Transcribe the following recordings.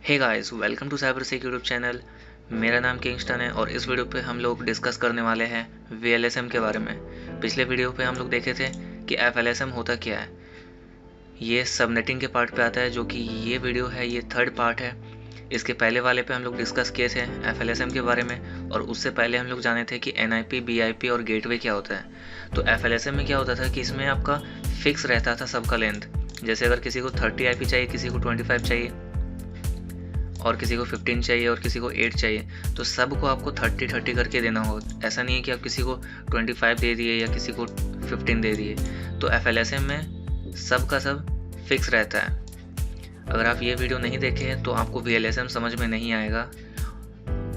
Hey guys, welcome to cyber sec YouTube channel. मेरा नाम Kingston है और इस वीडियो पे हम लोग डिस्कस करने वाले हैं वीएलएसएम के बारे में। पिछले वीडियो पे हम लोग देखे थे कि एफएलएसएम होता क्या है। ये सबनेटिंग के पार्ट पे आता है, जो कि ये वीडियो है, ये थर्ड पार्ट है। इसके पहले वाले पे हम लोग डिस्कस किए थे एफएलएसएम के बारे में, और उससे पहले हम लोग जाने थे कि एनआईपी, बीआईपी और गेटवे क्या होता है। तो एफएलएसएम में क्या होता था कि इसमें आपका फिक्स रहता था सबका लेंथ। जैसे अगर किसी को 30 आईपी चाहिए, किसी को 25 चाहिए, और किसी को 15 चाहिए और किसी को 8 चाहिए, तो सबको आपको 30-30 करके देना हो। ऐसा नहीं है कि आप किसी को 25 दे दिए या किसी को 15 दे दिए। तो एफएलएसएम में सब का सब फिक्स रहता है। अगर आप ये वीडियो नहीं देखे हैं तो आपको वीएलएसएम समझ में नहीं आएगा,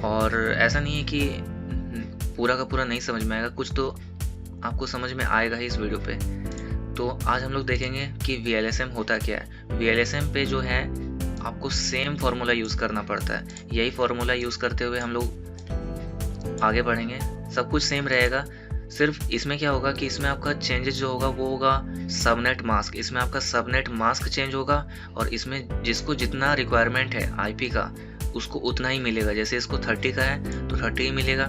और ऐसा नहीं है कि पूरा का पूरा नहीं समझ में आएगा, कुछ तो आपको समझ में आएगा ही इस वीडियो पे। तो आज हम लोग देखेंगे कि वीएलएसएम होता क्या है। वीएलएसएम पे जो है आपको सेम फार्मूला यूज़ करना पड़ता है। यही फार्मूला यूज़ करते हुए हम लोग आगे बढ़ेंगे। सब कुछ सेम रहेगा, सिर्फ इसमें क्या होगा कि इसमें आपका चेंजेस जो होगा वो होगा सबनेट मास्क। इसमें आपका सबनेट मास्क चेंज होगा, और इसमें जिसको जितना रिक्वायरमेंट है आईपी का उसको उतना ही मिलेगा। जैसे इसको 30 का है तो 30 ही मिलेगा,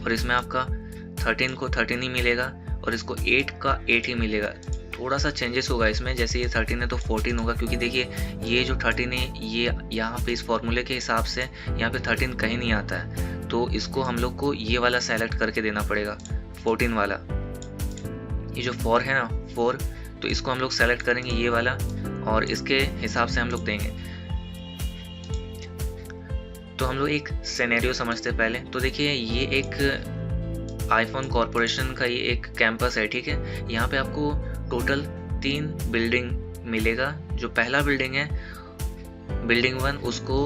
और इसमें आपका 13 को 13 ही मिलेगा, और इसको 8 का 8 ही मिलेगा। थोड़ा सा चेंजेस होगा इसमें, जैसे ये 13 है तो 14 होगा, क्योंकि देखिए ये जो 13 है ये यहाँ पे इस फॉर्मूले के हिसाब से यहाँ पे 13 कहीं नहीं आता है, तो इसको हम लोग को ये वाला सेलेक्ट करके देना पड़ेगा, 14 वाला। ये जो 4 है ना, 4, तो इसको हम लोग सेलेक्ट करेंगे ये वाला, और इसके हिसाब से हम लोग देंगे। तो हम लोग एक सिनेरियो समझते पहले। तो देखिए ये एक आईफोन कॉर्पोरेशन का ये एक कैंपस है, ठीक है। यहाँ पे आपको टोटल 3 बिल्डिंग मिलेगा। जो पहला बिल्डिंग है, बिल्डिंग 1, उसको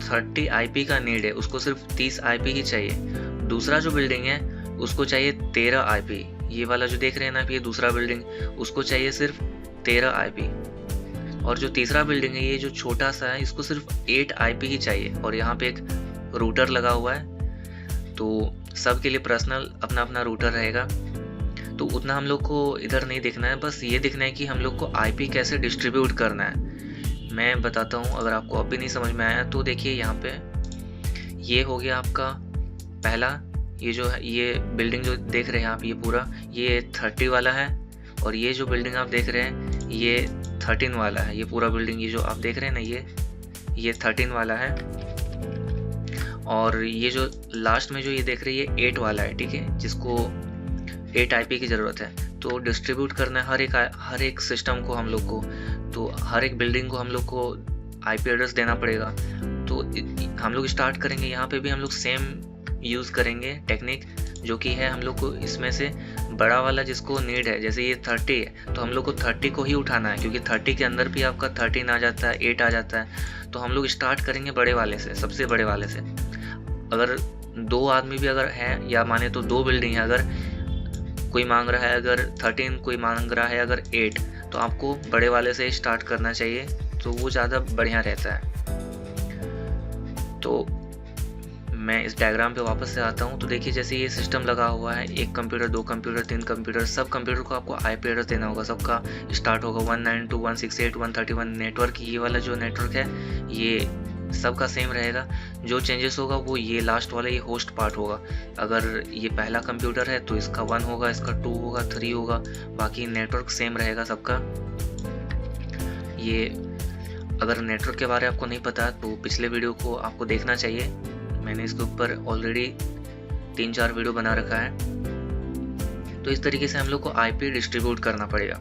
30 आईपी का नीड है, उसको सिर्फ 30 आईपी ही चाहिए। दूसरा जो बिल्डिंग है उसको चाहिए 13 आईपी। ये वाला जो देख रहे हैं ना, ये दूसरा बिल्डिंग, उसको चाहिए सिर्फ 13 आईपी। और जो तीसरा बिल्डिंग है, ये जो छोटा सा है, इसको सिर्फ 8 आईपी ही चाहिए। और यहाँ पे एक रूटर लगा हुआ है, तो सबके लिए पर्सनल अपना अपना रूटर रहेगा। तो उतना हम लोग को इधर नहीं देखना है, बस ये देखना है कि हम लोग को आईपी कैसे डिस्ट्रीब्यूट करना है। मैं बताता हूँ, अगर आपको अब भी नहीं समझ में आया तो देखिए यहाँ पे ये हो गया आपका पहला। ये जो है, ये बिल्डिंग जो देख रहे हैं आप, ये पूरा ये 30 वाला है, और ये जो बिल्डिंग आप देख रहे हैं ये 13 वाला है। ये पूरा बिल्डिंग ये जो आप देख रहे हैं ना, ये 13 वाला है, और ये जो लास्ट में जो ये देख रहे हैं ये 8 वाला है, ठीक है, जिसको 8 आईपी की ज़रूरत है। तो डिस्ट्रीब्यूट करना है हर एक सिस्टम को हम लोग को, तो हर एक बिल्डिंग को हम लोग को आईपी एड्रेस देना पड़ेगा। तो हम लोग स्टार्ट करेंगे, यहाँ पे भी हम लोग सेम यूज़ करेंगे टेक्निक, जो कि है हम लोग को इसमें से बड़ा वाला जिसको नीड है। जैसे ये 30 है तो हम लोग को 30 को ही उठाना है, क्योंकि 30 के अंदर भी आपका 13 आ जाता है, 8 आ जाता है। तो हम लोग स्टार्ट करेंगे बड़े वाले से, सबसे बड़े वाले से। अगर 2 आदमी भी अगर है, या माने तो 2 बिल्डिंग है, अगर कोई मांग रहा है अगर 13, कोई मांग रहा है अगर 8, तो आपको बड़े वाले से स्टार्ट करना चाहिए, तो वो ज़्यादा बढ़िया रहता है। तो मैं इस डायग्राम पे वापस से आता हूँ। तो देखिए जैसे ये सिस्टम लगा हुआ है, 1 कंप्यूटर, 2 कंप्यूटर, 3 कंप्यूटर, सब कंप्यूटर को आपको आईपी एड्रेस देना होगा। सबका स्टार्ट होगा 192.168.131। नेटवर्क, ये वाला जो नेटवर्क है ये सबका सेम रहेगा। जो चेंजेस होगा वो ये लास्ट वाला, ये होस्ट पार्ट होगा। अगर ये पहला कंप्यूटर है तो इसका 1 होगा, इसका 2 होगा, 3 होगा, बाकी नेटवर्क सेम रहेगा सबका। ये अगर नेटवर्क के बारे में आपको नहीं पता तो पिछले वीडियो को आपको देखना चाहिए, मैंने इसके ऊपर ऑलरेडी 3-4 वीडियो बना रखा है। तो इस तरीके से हम लोग को आईपी डिस्ट्रीब्यूट करना पड़ेगा।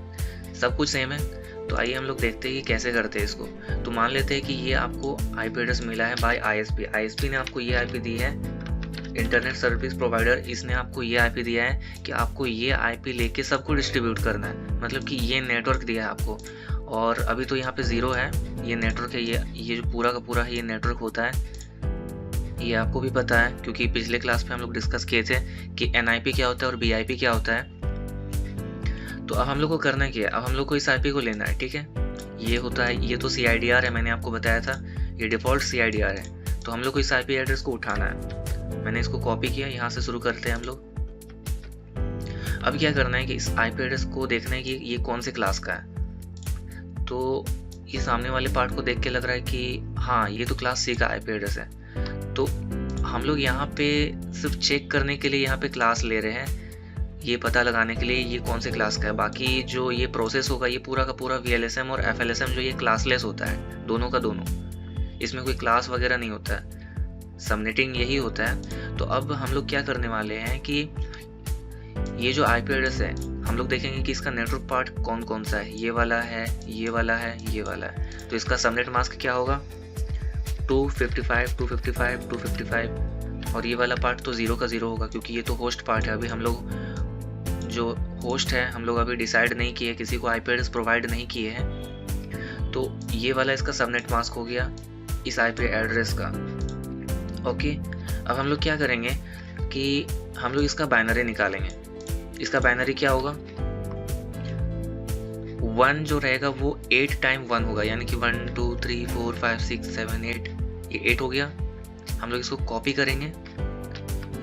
सब कुछ सेम है। तो आइए हम लोग देखते हैं कि कैसे करते हैं इसको। तो मान लेते हैं कि ये आपको आईपी एड्रेस मिला है बाय आईएसपी। आईएसपी ने आपको ये आईपी दी है, इंटरनेट सर्विस प्रोवाइडर, इसने आपको ये आईपी दिया है कि आपको ये आईपी लेके सबको डिस्ट्रीब्यूट करना है। मतलब कि ये नेटवर्क दिया है आपको, और अभी तो यहाँ पे 0 है, ये नेटवर्क है। ये जो पूरा का पूरा है ये नेटवर्क होता है। ये आपको भी पता है, क्योंकि पिछले क्लास में हम लोग डिस्कस किए थे कि एनआईपी क्या होता है और बीआईपी क्या होता है। तो अब हम लोग को करना क्या है, अब हम लोग को इस आईपी को लेना है, ठीक है। ये होता है, ये तो सीआईडीआर है, मैंने आपको बताया था, ये डिफ़ॉल्ट सीआईडीआर है। तो हम लोग को इस आईपी एड्रेस को उठाना है। मैंने इसको कॉपी किया, यहाँ से शुरू करते हैं हम लोग। अब क्या करना है कि इस आईपी एड्रेस को देखना है कि ये कौन से क्लास का है। तो ये सामने वाले पार्ट को देख के लग रहा है कि हाँ ये तो क्लास सी का आईपी एड्रेस है, तो हम लोग यहाँ पे सिर्फ चेक करने के लिए यहाँ पे क्लास ले रहे हैं, ये पता लगाने के लिए ये कौन से क्लास का है। बाकी जो ये प्रोसेस होगा ये पूरा का पूरा VLSM और FLSM जो ये क्लासलेस होता है, दोनों का दोनों, इसमें कोई क्लास वगैरह नहीं होता है, सबनेटिंग यही होता है। तो अब हम लोग क्या करने वाले हैं कि ये जो आईपी एड्रेस है हम लोग देखेंगे कि इसका नेटवर्क पार्ट कौन कौन सा है, ये वाला है, ये वाला है, ये वाला है। तो इसका सबनेट मास्क क्या होगा 255, 255, 255, और ये वाला पार्ट तो 0 का 0 होगा क्योंकि ये तो होस्ट पार्ट है। अभी हम लोग जो होस्ट है हम लोग अभी डिसाइड नहीं किए, किसी को आईपी एड्रेस प्रोवाइड नहीं किए हैं, तो ये वाला इसका सबनेट मास्क हो गया इस आईपी एड्रेस का। ओके, अब हम लोग क्या करेंगे कि हम लोग इसका बाइनरी निकालेंगे। इसका बाइनरी क्या होगा, 1 जो रहेगा वो 8 टाइम 1 होगा, यानी कि 1 2 3 4 5 6 7 8, ये 8 हो गया। हम लोग इसको कॉपी करेंगे।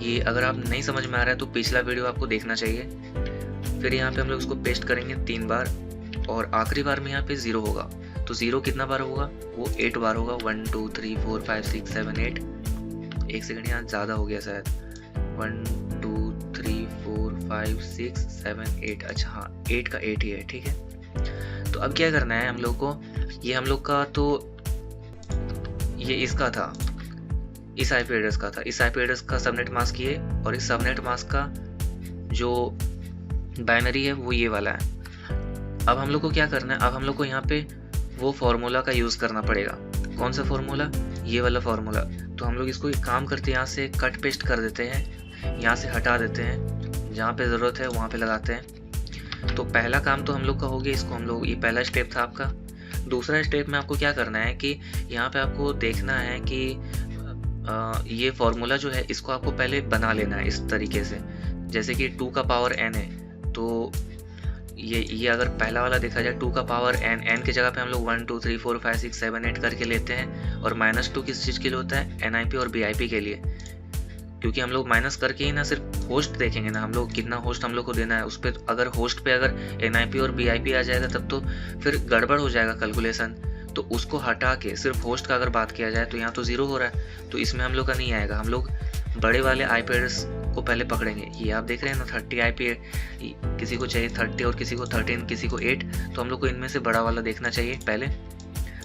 ये अगर आप नहीं समझ में आ रहा है तो पिछला वीडियो आपको देखना चाहिए। फिर यहाँ पे हम लोग इसको पेस्ट करेंगे 3 बार, और आखिरी बार में यहाँ पे 0 होगा। तो 0 कितना बार होगा, वो 8 बार होगा। 1 2 3 4 5 6 7 8, एक सेकंड यहाँ ज़्यादा हो गया शायद, 1 2 3 4 5 6 7 8, अच्छा हाँ 8 का 8 ही है, ठीक है। तो अब क्या करना है हम लोग को, ये हम लोग का तो ये इसका था, इस आईपी एड्रेस का था, इस आईपी एड्रेस का सबनेट मास्क ये, और इस सबनेट मास्क का जो बाइनरी है वो ये वाला है। अब हम लोग को क्या करना है, अब हम लोग को यहाँ पे वो फार्मूला का यूज़ करना पड़ेगा। कौन सा फार्मूला, ये वाला फार्मूला। तो हम लोग इसको एक काम करते हैं, यहाँ से कट पेस्ट कर देते हैं, यहाँ से हटा देते हैं, जहाँ पे ज़रूरत है वहाँ पे लगाते हैं। तो पहला काम तो हम लोग का हो गया, इसको हम लोग, ये पहला स्टेप था आपका। दूसरा स्टेप में आपको क्या करना है कि यहाँ पे आपको देखना है कि ये फार्मूला जो है इसको आपको पहले बना लेना है इस तरीके से, जैसे कि 2 का पावर n है। तो ये अगर पहला वाला देखा जाए 2 का पावर n की जगह पे हम लोग 1 2 3 4 5 6 7 8 करके लेते हैं, और -2 किस चीज़ के लिए होता है, NIP और BIP के लिए, क्योंकि हम लोग माइनस करके ही ना सिर्फ होस्ट देखेंगे ना, हम लोग कितना होस्ट हम लोग को देना है उस पर। अगर होस्ट पे अगर NIP और BIP आ जाएगा तब तो फिर गड़बड़ हो जाएगा कैलकुलेशन। तो उसको हटा के सिर्फ होस्ट का अगर बात किया जाए तो यहाँ तो 0 हो रहा है, तो इसमें हम लोग का नहीं आएगा। हम लोग बड़े वाले आईपी एड्रेस को पहले पकड़ेंगे। ये आप देख रहे हैं ना 30 आईपी, किसी को चाहिए 30 और किसी को 13, किसी को 8, तो हम लोग को इनमें से बड़ा वाला देखना चाहिए पहले।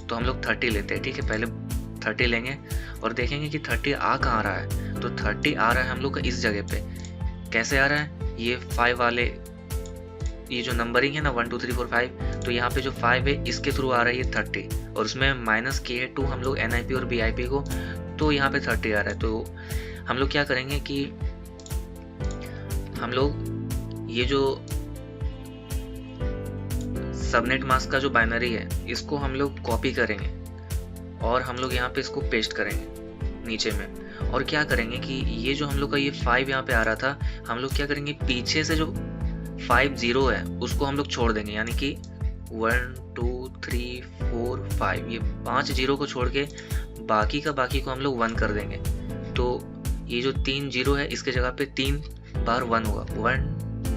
तो हम लोग 30 लेते हैं, ठीक है, पहले 30 लेंगे और देखेंगे कि 30 आ कहाँ रहा है। तो 30 आ रहा है हम लोग का इस जगह पे। कैसे आ रहा है, ये 5 वाले, ये जो नंबरिंग है ना 1 2 3 4 5, तो यहाँ पे जो 5 है इसके थ्रू आ रहा है ये 30, और उसमें माइनस किए है 2 हम लोग NIP और BIP को, तो यहाँ पे 30 आ रहा है। तो हम लोग क्या करेंगे कि हम लोग ये जो सबनेट मास्क का जो बाइनरी है इसको हम लोग कॉपी करेंगे, और हम लोग यहाँ पे इसको पेस्ट करेंगे नीचे में। और क्या करेंगे कि ये जो हम लोग का ये 5 यहाँ पे आ रहा था, हम लोग क्या करेंगे, पीछे से जो 5 0 है उसको हम लोग छोड़ देंगे, यानी कि 1 2 3 4 5, ये 5 0 को छोड़ के बाकी को हम लोग 1 कर देंगे। तो ये जो 3 0 है इसके जगह पे 3 बार 1 होगा, 1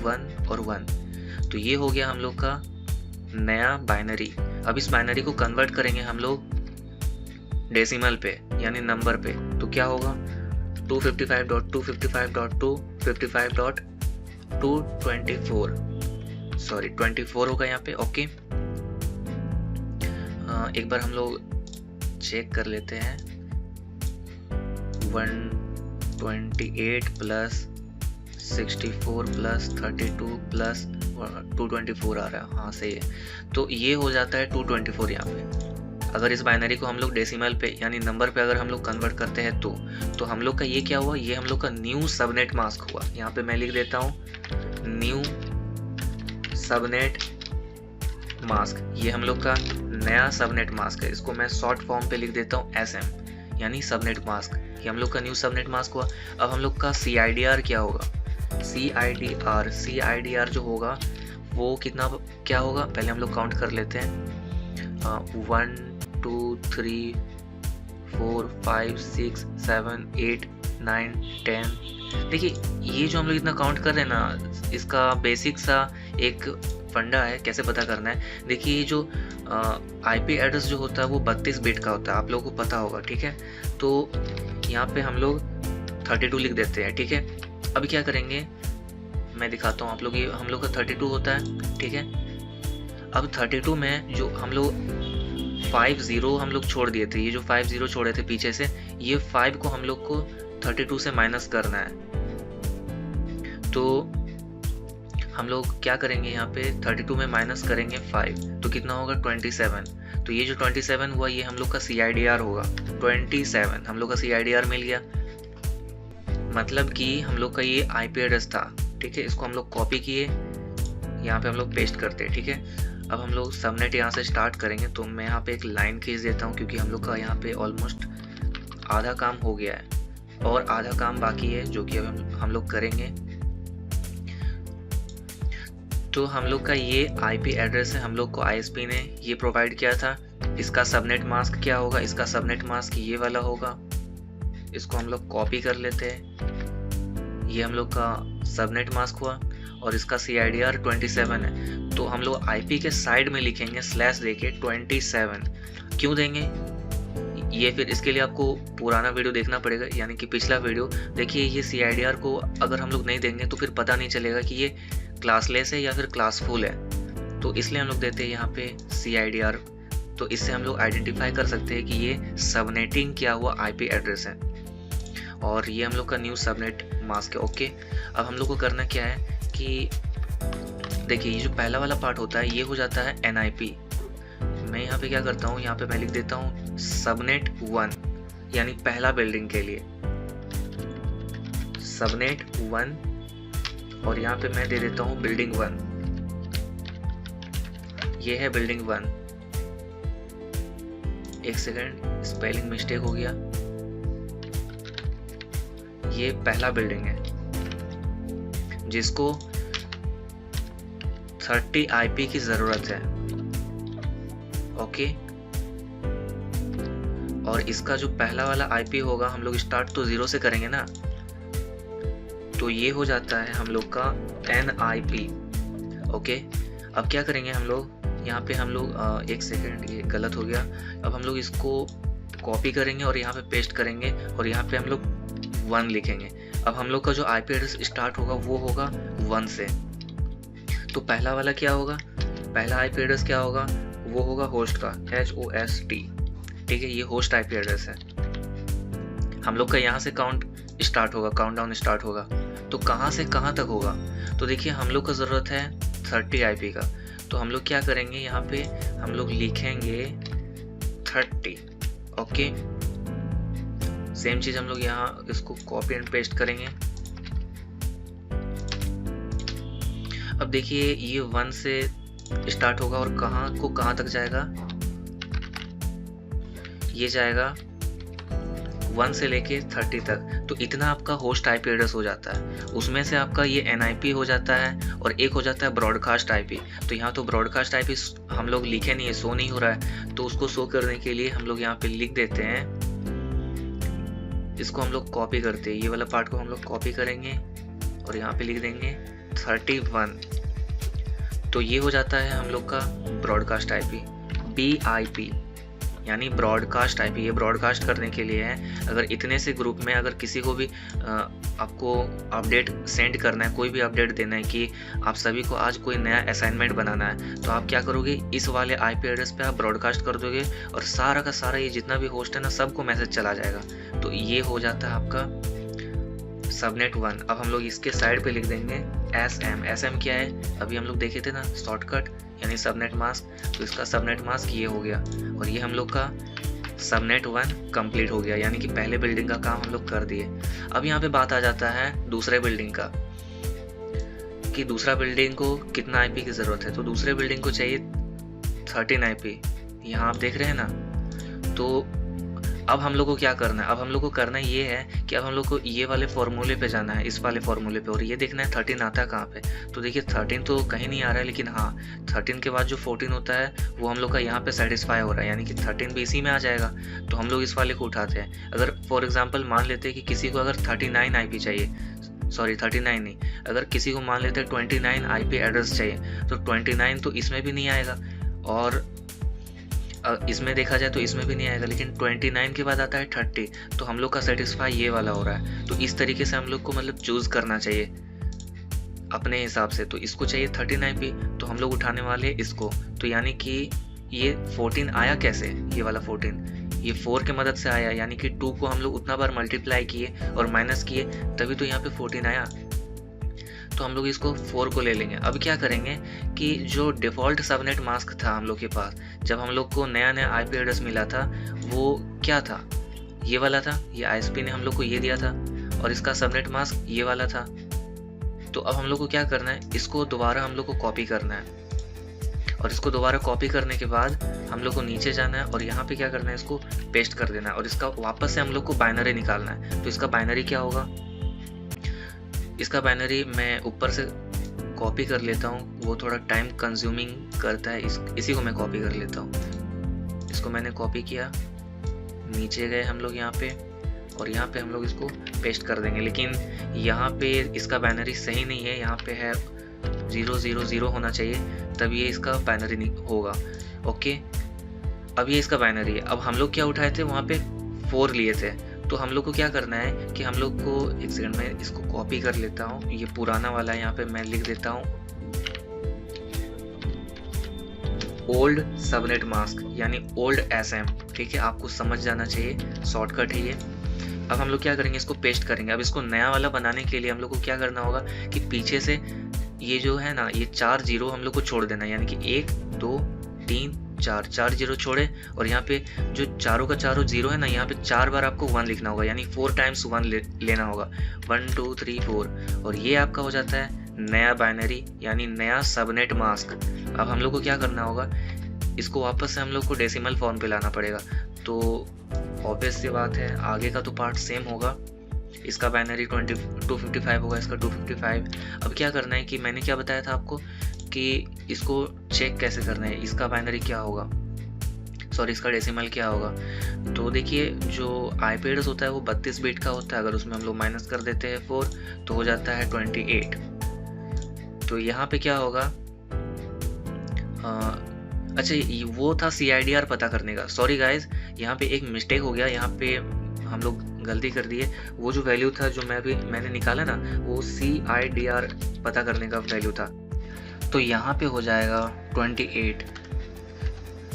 1 और 1। तो ये हो गया हम लोग का नया बाइनरी। अब इस बाइनरी को कन्वर्ट करेंगे हम लोग डेसिमल पे, यानी नंबर पे। तो क्या होगा, 255.255.2 55.224, सॉरी 24 होगा यहाँ पे। ओके, एक बार हम लोग चेक कर लेते हैं। 128 प्लस 64 प्लस 32 प्लस 224 आ रहा है, हाँ सही है। तो ये हो जाता है 224 यहाँ पे। अगर इस बाइनरी को हम लोग डेसिमल पे यानी नंबर पे अगर हम लोग कन्वर्ट करते हैं तो हम लोग का ये क्या हुआ, ये हम लोग का न्यू सबनेट मास्क हुआ। यहाँ पे मैं लिख देता हूँ न्यू सबनेट मास्क, ये हम लोग का नया सबनेट मास्क है। इसको मैं शॉर्ट फॉर्म पे लिख देता हूँ SM, यानी सबनेट मास्क। ये हम लोग का न्यू सबनेट मास्क हुआ। अब हम लोग का CIDR क्या होगा, CIDR जो होगा वो कितना क्या होगा, पहले हम लोग काउंट कर लेते हैं। 1 2 3 4 5 6 7 8 9 10। देखिए ये जो हम लोग इतना काउंट कर रहे हैं ना, इसका बेसिक सा एक फंडा है कैसे पता करना है। देखिए ये जो आईपी एड्रेस जो होता है वो 32 बिट का होता है, आप लोगों को पता होगा, ठीक है। तो यहाँ पे हम लोग 32 लिख देते हैं, ठीक है। अभी क्या करेंगे मैं दिखाता हूँ आप लोग। ये हम लोग का 32 होता है, ठीक है। अब 32 में जो हम लोग 50 हम लोग छोड़ दिए थे, ये जो 50 छोड़े थे पीछे से, ये 5 को हम लोग को 32 से माइनस करना है। तो हम लोग क्या करेंगे, यहाँ पे 32 में माइनस करेंगे 5, तो कितना होगा 27। तो ये जो 27 हुआ ये हम लोग का CIDR होगा। 27 हम लोग का CIDR मिल गया, मतलब कि हम लोग का ये IP एड्रेस था, ठीक है। इसको हम लोग कॉपी किए, यहाँ पे हम लोग पेस्ट करते हैं, ठीक है। अब हम लोग सबनेट यहाँ से स्टार्ट करेंगे। तो मैं यहाँ पे एक लाइन खींच देता हूँ क्योंकि हम लोग का यहाँ पे ऑलमोस्ट आधा काम हो गया है और आधा काम बाकी है जो कि अब हम लोग करेंगे। तो हम लोग का ये IP एड्रेस है, हम लोग को ISP ने ये प्रोवाइड किया था। इसका सबनेट मास्क क्या होगा, इसका सबनेट मास्क ये वाला होगा। इसको हम लोग कॉपी कर लेते हैं, ये हम लोग का सबनेट मास्क हुआ और इसका CIDR 27 है। तो हम लोग IP के साइड में लिखेंगे स्लैश देके 27। क्यों देंगे ये, फिर इसके लिए आपको पुराना वीडियो देखना पड़ेगा, यानी कि पिछला वीडियो देखिए। ये CIDR को अगर हम लोग नहीं देंगे तो फिर पता नहीं चलेगा कि ये क्लासलेस है या फिर क्लासफुल है। तो इसलिए हम लोग देते हैं यहाँ पे CIDR। तो इससे हम लोग आइडेंटिफाई कर सकते हैं कि ये सबनेटिंग किया हुआ IP एड्रेस है और ये हम लोग का न्यू सबनेट मास्क है, ओके। अब हम लोग को करना क्या है कि देखिए ये जो पहला वाला पार्ट होता है ये हो जाता है NIP। मैं यहाँ पे क्या करता हूँ, यहाँ पे मैं लिख देता हूँ सबनेट 1, यानी पहला बिल्डिंग के लिए सबनेट 1, और यहाँ पे मैं दे देता हूँ बिल्डिंग 1। ये है बिल्डिंग 1। एक सेकेंड, स्पेलिंग मिस्टेक हो गया। ये पहला बिल्डिंग है जिसको 30 IP की जरूरत है, ओके। और इसका जो पहला वाला IP होगा, हम लोग स्टार्ट तो 0 से करेंगे ना, तो ये हो जाता है हम लोग का NIP, ओके। अब क्या करेंगे हम लोग, यहाँ पे हम लोग एक सेकेंड, ये गलत हो गया। अब हम लोग इसको कॉपी करेंगे और यहाँ पे पेस्ट करेंगे और यहाँ पे हम लोग 1 लिखेंगे। अब हम लोग का जो IP एड्रेस स्टार्ट होगा वो होगा 1 से। तो पहला वाला क्या होगा, पहला IP एड्रेस क्या होगा, वो होगा होस्ट का HOST, ठीक है। ये होस्ट IP एड्रेस है। हम लोग का यहाँ से काउंट स्टार्ट होगा, काउंटडाउन स्टार्ट होगा। तो कहाँ से कहाँ तक होगा, तो देखिए हम लोग का ज़रूरत है 30 IP का। तो हम लोग क्या करेंगे, यहाँ पे हम लोग लिखेंगे 30, ओके। सेम चीज़ हम लोग यहाँ इसको कॉपी एंड पेस्ट करेंगे। अब देखिए ये 1 से स्टार्ट होगा और कहाँ को कहाँ तक जाएगा, ये जाएगा 1 से लेके 30 तक। तो इतना आपका होस्ट IP एड्रेस हो जाता है। उसमें से आपका ये NIP हो जाता है और एक हो जाता है ब्रॉडकास्ट IP। तो यहाँ तो ब्रॉडकास्ट IP हम लोग लिखे नहीं है, शो नहीं हो रहा है। तो उसको शो करने के लिए हम लोग यहाँ पे लिख देते हैं, इसको हम लोग कॉपी करते हैं, ये वाला पार्ट को हम लोग कॉपी करेंगे और यहाँ पे लिख देंगे 31। तो ये हो जाता है हम लोग का ब्रॉडकास्ट IP, BIP, यानी ब्रॉडकास्ट IP। ये ब्रॉडकास्ट करने के लिए है। अगर इतने से ग्रुप में अगर किसी को भी आपको अपडेट सेंड करना है, कोई भी अपडेट देना है कि आप सभी को आज कोई नया असाइनमेंट बनाना है, तो आप क्या करोगे, इस वाले IP एड्रेस पे आप ब्रॉडकास्ट कर दोगे और सारा का सारा ये जितना भी होस्ट है ना, सबको मैसेज चला जाएगा। तो ये हो जाता है आपका सबनेट 1। अब हम लोग इसके साइड पे लिख देंगे SM क्या है, अभी हम लोग देखे थे ना शॉर्टकट, यानी सबनेट मास्क। तो इसका सबनेट मास्क ये हो गया और ये हम लोग का सबनेट 1 कंप्लीट हो गया, यानी कि पहले बिल्डिंग का काम हम लोग कर दिए। अब यहाँ पे बात आ जाता है दूसरे बिल्डिंग का, कि दूसरा बिल्डिंग को कितना IP की ज़रूरत है। तो दूसरे बिल्डिंग को चाहिए 13 IP, यहाँ आप देख रहे हैं ना। तो अब हम लोग को क्या करना है, अब हम लोग को करना ये है कि अब हम लोग को ये वाले फॉर्मूले पे जाना है, इस वाले फॉर्मूले पे, और ये देखना है 13 आता है कहाँ पे। तो देखिए 13 तो कहीं नहीं आ रहा है, लेकिन हाँ 13 के बाद जो 14 होता है वो हम लोग का यहाँ पे सेटिस्फाई हो रहा है, यानी कि 13 भी इसी में आ जाएगा। तो हम लोग इस वाले को उठाते हैं। अगर फॉर एग्जाम्पल मान लेते हैं कि किसी को अगर 39 IP चाहिए, सॉरी 39 नहीं, अगर किसी को मान लेते हैं 29 आईपी एड्रेस चाहिए तो 29 तो इसमें भी नहीं आएगा, और इसमें देखा जाए तो इसमें भी नहीं आएगा, लेकिन 29 के बाद आता है 30, तो हम लोग का सेटिस्फाई ये वाला हो रहा है। तो इस तरीके से हम लोग को मतलब चूज़ करना चाहिए अपने हिसाब से। तो इसको चाहिए 39 पे, तो हम लोग उठाने वाले इसको। तो यानी कि ये 14 आया कैसे, ये वाला 14 ये 4 की मदद से आया, यानी कि 2 को हम लोग उतना बार मल्टीप्लाई किए और माइनस किए तभी तो यहाँ पे 14 आया। तो हम लोग इसको 4 को ले लेंगे। अब क्या करेंगे कि जो डिफ़ॉल्ट सबनेट मास्क था हम लोग के पास, जब हम लोग को नया नया आईपी एड्रेस मिला था, वो क्या था, ये वाला था। ये आईएसपी ने हम लोग को ये दिया था और इसका सबनेट मास्क ये वाला था। तो अब हम लोग को क्या करना है, इसको दोबारा हम लोग को कॉपी करना है, और इसको दोबारा कॉपी करने के बाद हम लोग को नीचे जाना है और यहाँ पे क्या करना है, इसको पेस्ट कर देना है और इसका वापस से हम लोग को बाइनरी निकालना है। तो इसका बाइनरी क्या होगा, इसका बाइनरी मैं ऊपर से कॉपी कर लेता हूँ, वो थोड़ा टाइम कंज्यूमिंग करता है, इसी को मैं कॉपी कर लेता हूँ। इसको मैंने कॉपी किया, नीचे गए हम लोग यहाँ पे, और यहाँ पे हम लोग इसको पेस्ट कर देंगे। लेकिन यहाँ पे इसका बाइनरी सही नहीं है, यहाँ पे है 000 होना चाहिए, तब ये इसका बाइनरी नहीं होगा। ओके, अब ये इसका बाइनरी है। अब हम लोग क्या उठाए थे, वहाँ पे 4 लिए थे। तो हम लोग को क्या करना है कि हम लोग को, एक सेकंड में इसको कॉपी कर लेता हूँ, ये पुराना वाला यहाँ पे मैं लिख देता हूँ, ओल्ड सबनेट मास्क यानी ओल्ड एसएम। ठीक है, आपको समझ जाना चाहिए, शॉर्टकट है ये। अब हम लोग क्या करेंगे, इसको पेस्ट करेंगे। अब इसको नया वाला बनाने के लिए हम लोग को क्या करना होगा कि पीछे से ये जो है ना, ये 4 जीरो हम लोग को छोड़ देना है, यानी कि 1 2 3 4 जीरो छोड़े, और यहाँ पे जो चारों का चारों जीरो है ना, यहाँ पे 4 बार आपको 1 लिखना होगा, यानी 4 टाइम्स 1 लेना होगा, 1 2 3 4, और ये आपका हो जाता है नया बाइनरी यानी नया सबनेट मास्क। अब हम लोग को क्या करना होगा, इसको वापस से हम लोग को डेसिमल फॉर्म पे लाना पड़ेगा। तो ऑब्वियस सी बात है, आगे का तो पार्ट सेम होगा, इसका बाइनरी 255 होगा, इसका 255। अब क्या करना है कि मैंने क्या बताया था आपको कि इसको चेक कैसे करना है, इसका बाइनरी क्या होगा, सॉरी इसका डेसिमल क्या होगा। तो देखिए, जो आईपी एड्रेस होता है वो 32 बिट का होता है, अगर उसमें हम लोग माइनस कर देते हैं 4 तो हो जाता है 28। तो यहाँ पे क्या होगा, अच्छा वो था CIDR पता करने का। सॉरी गाइज, यहाँ पे एक मिस्टेक हो गया, यहाँ पे हम लोग गलती कर दिए। वो जो वैल्यू था जो मैंने निकाला ना, वो CIDR पता करने का वैल्यू था। तो यहाँ पे हो जाएगा 28।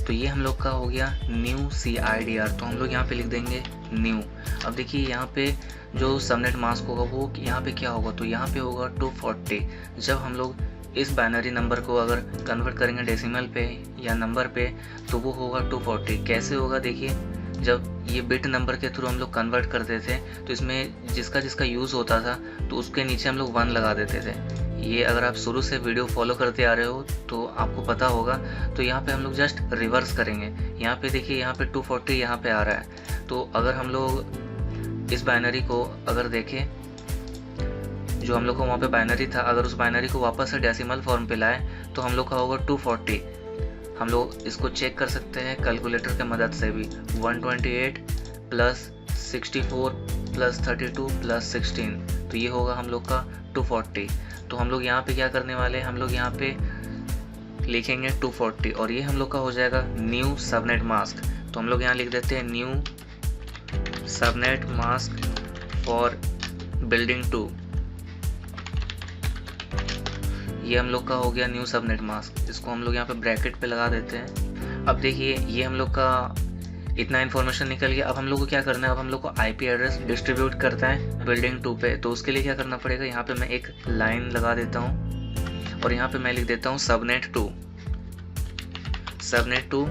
तो ये हम लोग का हो गया न्यू CIDR। तो हम लोग यहाँ पे लिख देंगे न्यू। अब देखिए यहाँ पे जो सबनेट मास्क होगा वो यहाँ पे क्या होगा, तो यहाँ पे होगा 240। जब हम लोग इस बाइनरी नंबर को अगर कन्वर्ट करेंगे डेसिमल पे या नंबर पे, तो वो होगा 240। कैसे होगा देखिए, जब ये बिट नंबर के थ्रू हम लोग कन्वर्ट करते थे तो इसमें जिसका जिसका यूज़ होता था तो उसके नीचे हम लोग 1 लगा देते थे। ये अगर आप शुरू से वीडियो फॉलो करते आ रहे हो तो आपको पता होगा। तो यहाँ पे हम लोग जस्ट रिवर्स करेंगे। यहाँ पे देखिए, यहाँ पे 240 यहाँ पे आ रहा है। तो अगर हम लोग इस बाइनरी को अगर देखें, जो हम लोग को वहाँ पे बाइनरी था, अगर उस बाइनरी को वापस से डेसिमल फॉर्म पे लाए तो हम लोग का होगा 240। हम लोग इसको चेक कर सकते हैं कैलकुलेटर के मदद से भी। 128 प्लस 64 प्लस 32 प्लस 16, तो ये होगा हम लोग का 240। तो हम लोग यहाँ पे क्या करने वाले हैं, हम लोग यहाँ पे लिखेंगे 240 और ये हम लोग का हो जाएगा न्यू सबनेट मास्क। तो हम लोग यहाँ लिख देते हैं new subnet mask for building 2। ये हम लोग का हो गया न्यू सबनेट मास्क। इसको हम लोग यहाँ पे ब्रैकेट पे लगा देते हैं। अब देखिए, ये हम लोग का इतना इन्फॉर्मेशन निकल गया। अब हम लोग को क्या करना है, अब हम लोग को आईपी एड्रेस डिस्ट्रीब्यूट करता है बिल्डिंग 2 पे। तो उसके लिए क्या करना पड़ेगा, यहाँ पे मैं एक लाइन लगा देता हूँ और यहाँ पे मैं लिख देता हूँ सबनेट 2। सबनेट 2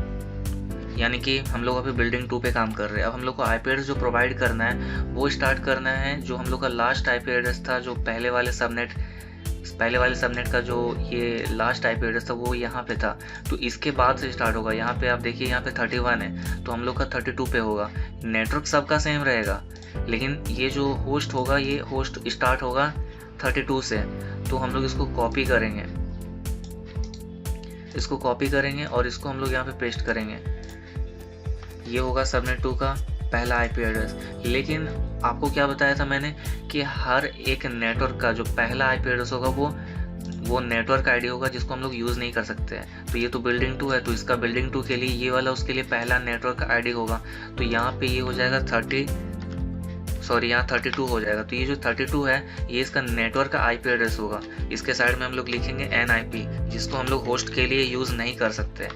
यानी कि हम लोग अभी बिल्डिंग 2 पे काम कर रहे हैं। अब हम लोग को आईपी एड्रेस जो प्रोवाइड करना है वो स्टार्ट करना है जो हम लोग का लास्ट आईपी एड्रेस था, जो पहले वाले सबनेट का जो ये लास्ट आईपी एड्रेस था वो यहाँ पे था। तो इसके बाद से स्टार्ट होगा। यहाँ पे आप देखिए, यहाँ पे 31 है तो हम लोग का 32 पे होगा। नेटवर्क सबका सेम रहेगा, लेकिन ये जो होस्ट होगा, ये होस्ट स्टार्ट होगा 32 से। तो हम लोग इसको कॉपी करेंगे और इसको हम लोग यहाँ पे पेस्ट करेंगे। ये होगा सबनेट 2 का पहला आईपी एड्रेस। लेकिन आपको क्या बताया था मैंने कि हर एक नेटवर्क का जो पहला आईपी एड्रेस होगा वो नेटवर्क आईडी होगा जिसको हम लोग यूज़ नहीं कर सकते हैं। तो ये तो बिल्डिंग 2 है, तो इसका बिल्डिंग 2 के लिए ये वाला उसके लिए पहला नेटवर्क आईडी होगा। तो यहाँ पे ये हो जाएगा यहाँ 32 हो जाएगा। तो ये जो 32 है ये इसका नेटवर्क का आईपी एड्रेस होगा। इसके साइड में हम लोग लिखेंगे NIP, जिसको हम लोग होस्ट के लिए यूज़ नहीं कर सकते।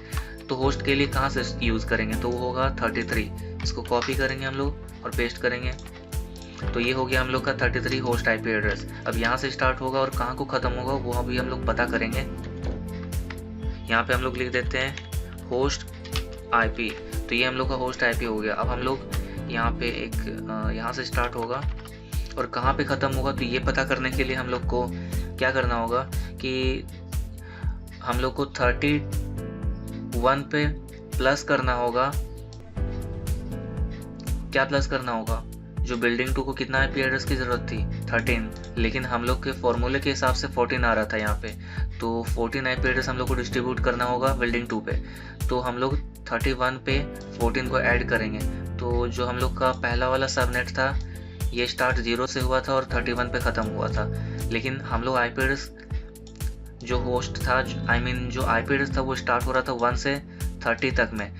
तो होस्ट के लिए कहाँ से यूज़ करेंगे, तो वो होगा 33। इसको कॉपी करेंगे हम लोग और पेस्ट करेंगे। तो ये हो गया हम लोग का 33 होस्ट आईपी एड्रेस। अब यहाँ से स्टार्ट होगा और कहाँ को ख़त्म होगा वो अभी हम लोग पता करेंगे। यहाँ पे हम लोग लिख देते हैं होस्ट आईपी। तो ये हम लोग का होस्ट आईपी हो गया। अब हम लोग यहाँ पे यहाँ से स्टार्ट होगा और कहाँ पे ख़त्म होगा, तो ये पता करने के लिए हम लोग को क्या करना होगा कि हम लोग को 31 पे प्लस करना होगा। क्या प्लस करना होगा, जो बिल्डिंग 2 को कितना आईपी एड्रेस की ज़रूरत थी 13, लेकिन हम लोग के फॉर्मूले के हिसाब से 14 आ रहा था यहाँ पे। तो 14 आईपी एड्रेस हम लोग को डिस्ट्रीब्यूट करना होगा बिल्डिंग 2 पे। तो हम लोग 31 पे 14 को ऐड करेंगे। तो जो हम लोग का पहला वाला सबनेट था ये स्टार्ट 0 से हुआ था और 31 पे ख़त्म हुआ था, लेकिन हम लोग आईपी एड्रेस जो होस्ट था जो आईपी एड्रेस था वो स्टार्ट हो रहा था 1 से 30 तक में।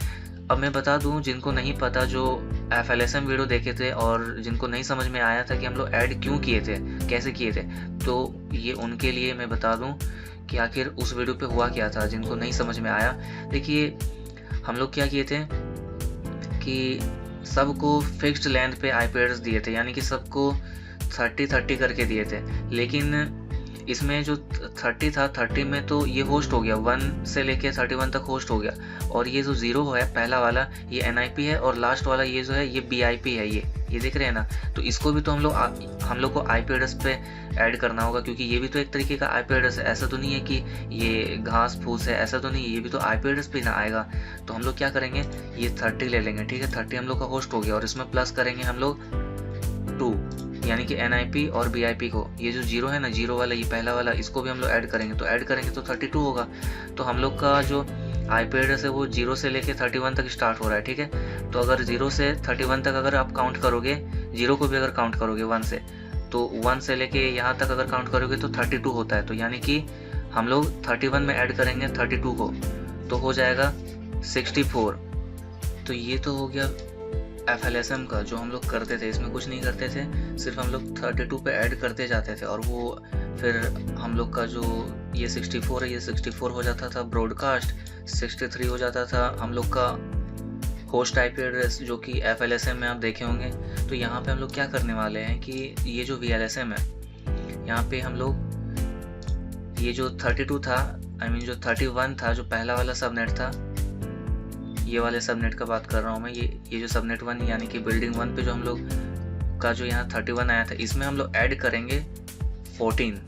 अब मैं बता दूं जिनको नहीं पता, जो FLSM वीडियो देखे थे और जिनको नहीं समझ में आया था कि हम लोग ऐड क्यों किए थे, कैसे किए थे, तो ये उनके लिए मैं बता दूं कि आखिर उस वीडियो पे हुआ क्या था, जिनको नहीं समझ में आया। देखिए हम लोग क्या किए थे कि सबको फिक्स्ड लेंथ पे आईपी एड्रेस दिए थे, यानी कि सबको 30 करके दिए थे। लेकिन इसमें जो 30 था 30 में तो ये होस्ट हो गया, 1 से लेके 31 तक होस्ट हो गया। और ये जो 0 है पहला वाला ये NIP है और लास्ट वाला ये जो है ये BIP है। ये देख रहे हैं ना, तो इसको भी तो हम लोग को आईपी एड्रेस पे ऐड करना होगा, क्योंकि ये भी तो एक तरीके का आईपी एड्रेस है। ऐसा तो नहीं है कि ये घास फूस है, ऐसा तो नहीं है, ये भी तो आईपी एड्रेस पे ना आएगा। तो हम लोग क्या करेंगे, ये 30 ले लेंगे, ठीक है। 30 हम लोग का होस्ट हो गया और इसमें प्लस करेंगे हम लोग 2, यानी कि NIP और BIP को। ये जो 0 है ना, 0 वाला ये पहला वाला, इसको भी हम लोग ऐड करेंगे। तो ऐड करेंगे तो 32 होगा। तो हम लोग का जो आईपी एड्रेस है वो 0 से लेके 31 तक स्टार्ट हो रहा है, ठीक है। तो अगर 0 से 31 तक अगर आप काउंट करोगे, 0 को भी अगर काउंट करोगे 1 से, तो 1 से लेके यहाँ तक अगर काउंट करोगे तो 32 होता है। तो यानी कि हम लोग 31 में ऐड करेंगे 32 को, तो हो जाएगा 64। तो ये तो हो गया FLSM का जो हम लोग करते थे। इसमें कुछ नहीं करते थे, सिर्फ हम लोग 32 पे ऐड करते जाते थे और वो फिर हम लोग का जो ये 64 है ये 64 हो जाता था ब्रॉडकास्ट, 63 हो जाता था हम लोग का होस्ट आईपी एड्रेस, जो कि FLSM में आप देखे होंगे। तो यहाँ पे हम लोग क्या करने वाले हैं कि ये जो VLSM है यहाँ पे हम लोग ये जो 32 था, जो 31 था, जो पहला वाला सबनेट था, ये वाले सबनेट का बात कर रहा हूँ मैं, ये जो सबनेट 1 यानी कि बिल्डिंग 1 पे जो हम लोग का जो यहाँ 31 आया था, इसमें हम लोग ऐड करेंगे 14।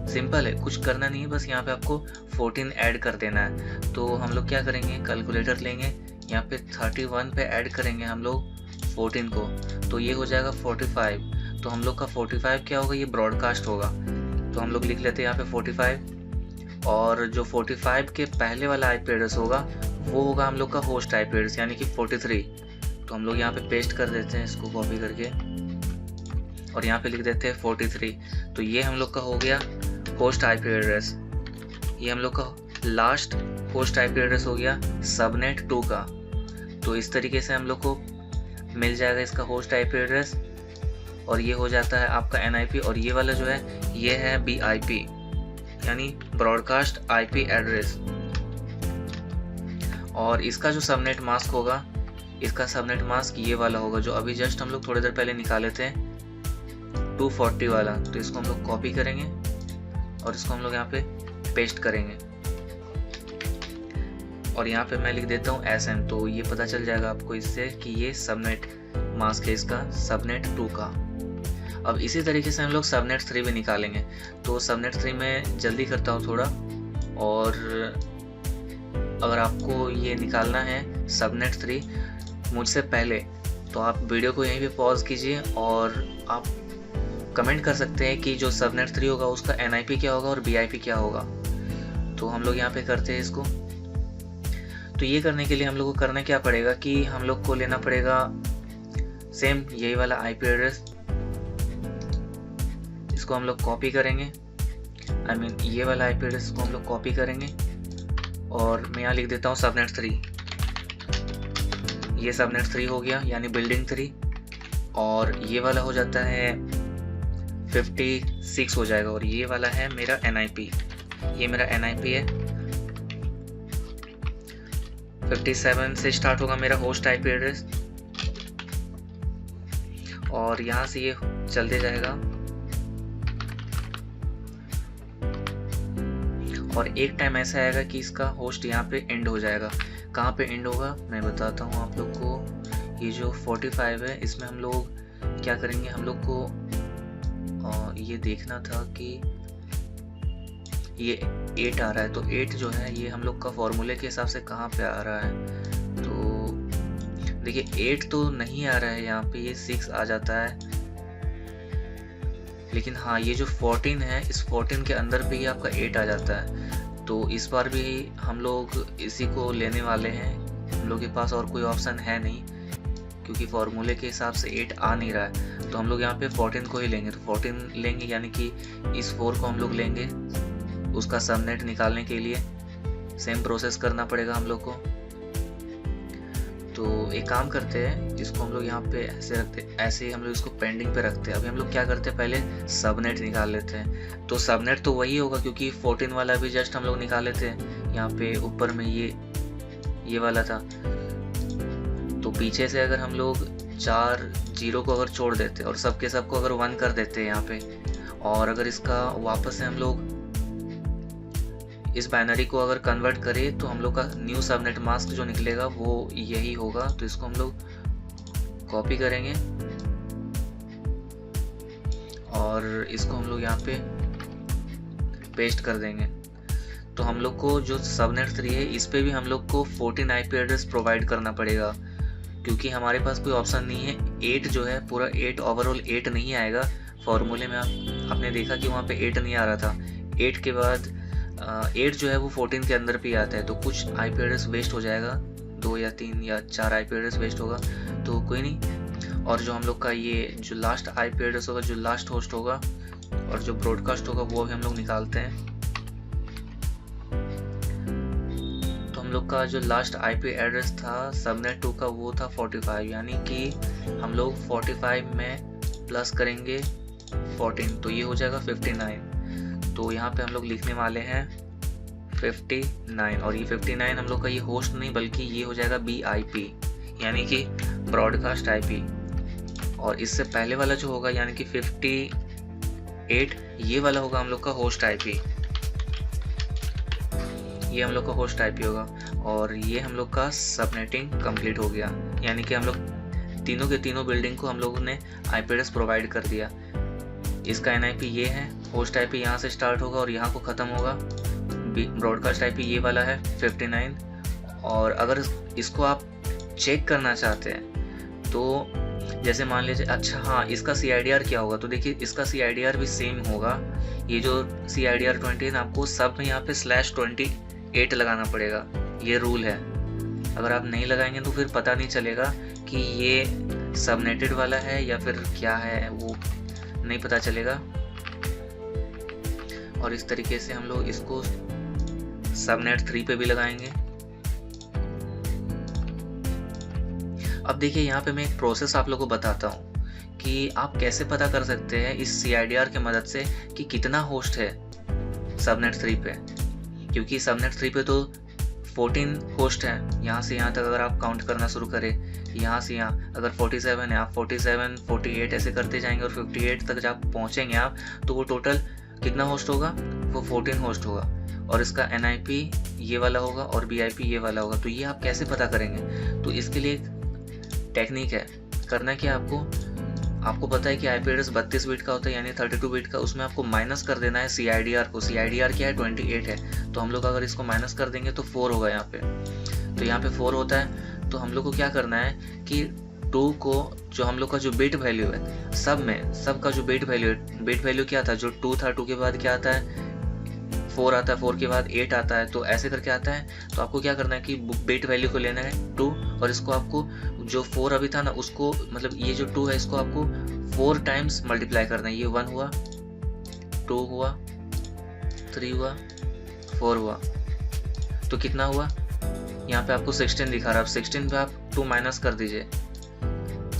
सिंपल है, कुछ करना नहीं है, बस यहाँ पे आपको 14 ऐड कर देना है। तो हम लोग क्या करेंगे, कैलकुलेटर लेंगे, यहाँ पे 31 पे ऐड करेंगे हम लोग 14 को, तो ये हो जाएगा 45। तो हम लोग का 45 क्या होगा, ये ब्रॉडकास्ट होगा। तो हम लोग लिख लेते हैं यहाँ पे 45, और जो 45 के पहले वाला आईपी एड्रेस होगा वो होगा हम लोग का होस्ट आईपी एड्रेस, यानी कि 43। तो हम लोग यहाँ पे पेस्ट कर देते हैं इसको कॉपी करके और यहाँ पे लिख देते हैं 43। तो ये हम लोग का हो गया होस्ट आईपी एड्रेस। ये हम लोग का लास्ट होस्ट आईपी एड्रेस हो गया सबनेट 2 का। तो इस तरीके से हम लोग को मिल जाएगा इसका होस्ट आईपी एड्रेस, और ये हो जाता है आपका NIP, और ये वाला जो है ये है BIP, यानी ब्रॉडकास्ट आईपी एड्रेस। और इसका जो सबनेट मास्क होगा, इसका सबनेट मास्क ये वाला होगा जो अभी जस्ट हम लोग थोड़ी देर पहले निकाले थे, 240 वाला। तो इसको हम लोग कॉपी करेंगे और इसको हम लोग यहाँ पे पेस्ट करेंगे, और यहाँ पे मैं लिख देता हूँ SM। तो ये पता चल जाएगा आपको इससे कि ये सबनेट मास्क है इसका, सबनेट 2 का। अब इसी तरीके से हम लोग सबनेट 3 भी निकालेंगे। तो सबनेट 3 में जल्दी करता हूँ थोड़ा, और अगर आपको ये निकालना है सबनेट 3 मुझसे पहले, तो आप वीडियो को यहीं पे पॉज कीजिए और आप कमेंट कर सकते हैं कि जो सबनेट 3 होगा उसका NIP क्या होगा और BIP क्या होगा। तो हम लोग यहाँ पे करते हैं इसको। तो ये करने के लिए हम लोग को करना क्या पड़ेगा कि हम लोग को लेना पड़ेगा सेम यही वाला आईपी एड्रेस, इसको हम लोग कॉपी करेंगे, ये वाला आईपी एड्रेस को हम लोग कॉपी करेंगे और मैं यहाँ लिख देता हूँ सबनेट 3। ये सबनेट 3 हो गया यानी बिल्डिंग 3, और ये वाला हो जाता है 56 हो जाएगा, और ये वाला है मेरा NIP, ये मेरा NIP है। 57 से स्टार्ट होगा मेरा होस्ट आईपी एड्रेस, और यहाँ से ये चलते जाएगा, और एक टाइम ऐसा आएगा कि इसका होस्ट यहाँ पे एंड हो जाएगा। कहाँ पे एंड होगा मैं बताता हूँ आप लोग को। ये जो 45 है इसमें हम लोग क्या करेंगे, हम लोग को ये देखना था कि ये 8 आ रहा है, तो 8 जो है ये हम लोग का फॉर्मूले के हिसाब से कहाँ पे आ रहा है। तो देखिए 8 तो नहीं आ रहा है यहाँ पे, ये 6 आ जाता है, लेकिन हाँ ये जो 14 है इस 14 के अंदर भी आपका 8 आ जाता है। तो इस बार भी हम लोग इसी को लेने वाले हैं, हम लोग के पास और कोई ऑप्शन है नहीं, क्योंकि फॉर्मूले के हिसाब से 8 आ नहीं रहा है, तो हम लोग यहाँ पे 14 को ही लेंगे। तो 14 लेंगे यानी कि इस 4 को हम लोग लेंगे उसका सबनेट निकालने के लिए। सेम प्रोसेस करना पड़ेगा हम लोग को। तो एक काम करते हैं, इसको हम लोग यहाँ पे ऐसे रखते, ऐसे ही हम लोग इसको पेंडिंग पे रखते हैं। अभी हम लोग क्या करते हैं, पहले सबनेट निकाल लेते हैं। तो सबनेट तो वही होगा क्योंकि 14 वाला भी जस्ट हम लोग निकाल लेते हैं, यहाँ पे ऊपर में ये वाला था। तो पीछे से अगर हम लोग 4 0 को अगर छोड़ देते और सबके सबको अगर 1 कर देते हैं यहाँ पे, और अगर इसका वापस से हम लोग इस बाइनरी को अगर कन्वर्ट करें तो हम लोग का न्यू सबनेट मास्क जो निकलेगा वो यही होगा। तो इसको हम लोग कॉपी करेंगे और इसको हम लोग यहाँ पे पेस्ट कर देंगे। तो हम लोग को जो सबनेट 3 है इस पे भी हम लोग को 14 आईपी एड्रेस प्रोवाइड करना पड़ेगा, क्योंकि हमारे पास कोई ऑप्शन नहीं है। 8 जो है पूरा 8 ओवरऑल 8 नहीं आएगा। फॉर्मूले में आपने देखा कि वहाँ पे 8 नहीं आ रहा था। 8 के बाद 8 जो है वो 14 के अंदर भी आता है, तो कुछ आईपी एड्रेस वेस्ट हो जाएगा, 2 या 3 या 4 आईपी एड्रेस वेस्ट होगा, तो कोई नहीं। और जो हम लोग का ये जो लास्ट आईपी एड्रेस होगा, जो लास्ट होस्ट होगा और जो ब्रॉडकास्ट होगा वो भी हम लोग निकालते हैं। तो हम लोग का जो लास्ट आईपी एड्रेस था सबनेट 2 का वो था 45, यानी कि हम लोग 45 में प्लस करेंगे 14, तो ये हो जाएगा 59। तो यहाँ पे हम लोग लिखने वाले हैं 59, और ये 59 हम लोग का ये होस्ट नहीं बल्कि ये हो जाएगा BIP, यानी कि ब्रॉडकास्ट IP। और इससे पहले वाला जो होगा यानी कि 58, ये वाला होगा हम लोग का होस्ट IP, ये हम लोग का होस्ट IP होगा। और ये हम लोग का सबनेटिंग कंप्लीट हो गया, यानी कि हम लोग तीनों के तीनों बिल्डिंग को हम लोगों ने IP एड्रेस प्रोवाइड कर दिया। इसका NIP ये है, होस्ट IP यहाँ से स्टार्ट होगा और यहाँ को ख़त्म होगा। ब्रॉडकास्ट IP ये वाला है 59। और अगर इसको आप चेक करना चाहते हैं तो जैसे मान लीजिए, अच्छा हाँ इसका CIDR क्या होगा, तो देखिए इसका CIDR भी सेम होगा। ये जो CIDR 20 है आपको सब में यहाँ पे /28 लगाना पड़ेगा, ये रूल है। अगर आप नहीं लगाएंगे तो फिर पता नहीं चलेगा कि ये सबनेटेड वाला है या फिर क्या है, वो नहीं पता चलेगा। और इस तरीके से हम लोग इसको सबनेट 3 पे भी लगाएंगे। अब देखिए यहाँ पे मैं एक प्रोसेस आप लोगों को बताता हूँ कि आप कैसे पता कर सकते हैं इस CIDR के मदद से कि कितना होस्ट है सबनेट 3 पे, क्योंकि सबनेट 3 पे तो 14 होस्ट हैं। यहाँ से यहाँ तक अगर आप काउंट करना शुरू करें, यहाँ से यहाँ अगर 47 है, आप 47, 48 ऐसे करते जाएंगे और 58 तक जब पहुँचेंगे आप, तो वो टोटल कितना होस्ट होगा, वो 14 होस्ट होगा। और इसका NIP ये वाला होगा और BIP ये वाला होगा। तो ये आप कैसे पता करेंगे, तो इसके लिए टेक्निक है। करना क्या आपको पता है कि IP एड्रेस 32 बिट का होता है, यानी 32 बिट का, उसमें आपको माइनस कर देना है CIDR को। CIDR क्या है, 28 है, तो हम लोग अगर इसको माइनस कर देंगे तो 4 होगा यहाँ पे। तो यहाँ पे 4 होता है, तो हम लोग को क्या करना है कि 2 को, जो हम लोग का जो बिट वैल्यू है सब में, सबका जो बिट वैल्यू क्या था, जो 2 था, 2 के बाद क्या आता है 4 आता है, 4 के बाद 8 आता है, तो ऐसे करके आता है। तो आपको क्या करना है कि बिट वैल्यू को लेना है 2, और इसको आपको जो 4 अभी था ना उसको, मतलब ये जो 2 है इसको आपको 4 टाइम्स मल्टीप्लाई करना है। ये 1 हुआ, 2 हुआ, 3 हुआ, 4 हुआ, तो कितना हुआ? यहाँ पे आपको 16 दिखा रहा है। अब 16 पे आप 2 माइनस कर दीजिए।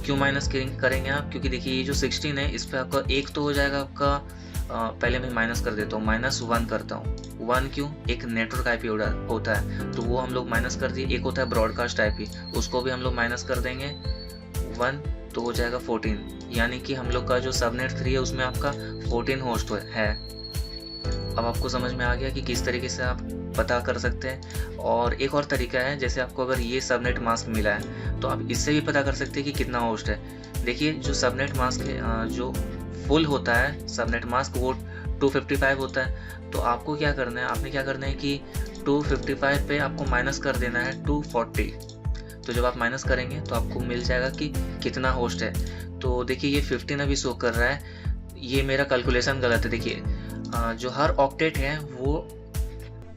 क्यों माइनस करेंगे आप? क्योंकि देखिए ये जो 16 है इस पे आपका 1 तो हो जाएगा आपका, पहले मैं माइनस कर देता हूँ, -1 करता हूँ। 1 क्यों? एक नेटवर्क आईपी होता है, तो वो हम लोग माइनस कर दिए। एक होता है ब्रॉडकास्ट आईपी, उसको भी हम लोग माइनस कर देंगे 1, तो हो जाएगा 14। यानी कि हम लोग का जो सबनेट 3 है उसमें आपका 14 होस्ट है। अब आपको समझ में आ गया कि किस तरीके से आप पता कर सकते हैं। और एक और तरीका है, जैसे आपको अगर ये सबनेट मास्क मिला है तो आप इससे भी पता कर सकते हैं कि कितना होस्ट है। देखिए जो सबनेट मास्क है, जो फुल होता है सबनेट मास्क, वो 255 होता है। तो आपको क्या करना है, आपने क्या करना है कि 255 पे आपको माइनस कर देना है 240। तो जब आप माइनस करेंगे तो आपको मिल जाएगा कि कितना होस्ट है। तो देखिए ये 15 अभी शो कर रहा है, ये मेरा कैलकुलेशन गलत है। देखिए जो हर ऑक्टेट है वो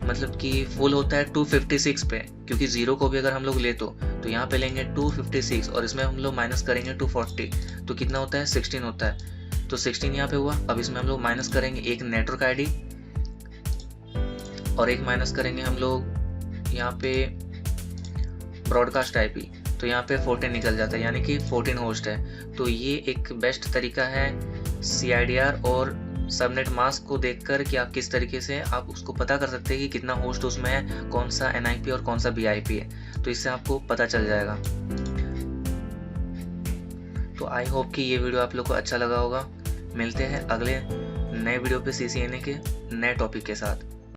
मतलब कि फुल होता है 256 पे, क्योंकि 0 को भी अगर हम लोग ले तो यहाँ पे लेंगे 256 और इसमें हम लोग माइनस करेंगे 240, तो कितना होता है? 16 होता है। तो 16 यहाँ पे हुआ। अब इसमें हम लोग माइनस करेंगे एक नेटवर्क आईडी और एक माइनस करेंगे हम लोग यहाँ पे ब्रॉडकास्ट आईपी, तो यहाँ पे 14 निकल जाता है, यानी कि 14 होस्ट है। तो ये एक बेस्ट तरीका है CIDR और सबनेट मास्क को देखकर कि आप किस तरीके से आप उसको पता कर सकते हैं कि कितना होस्ट उसमें है, कौन सा NIP और कौन सा BIP है। तो इससे आपको पता चल जाएगा। तो आई होप कि ये वीडियो आप लोग को अच्छा लगा होगा। मिलते हैं अगले नए वीडियो पे CCNA के नए टॉपिक के साथ।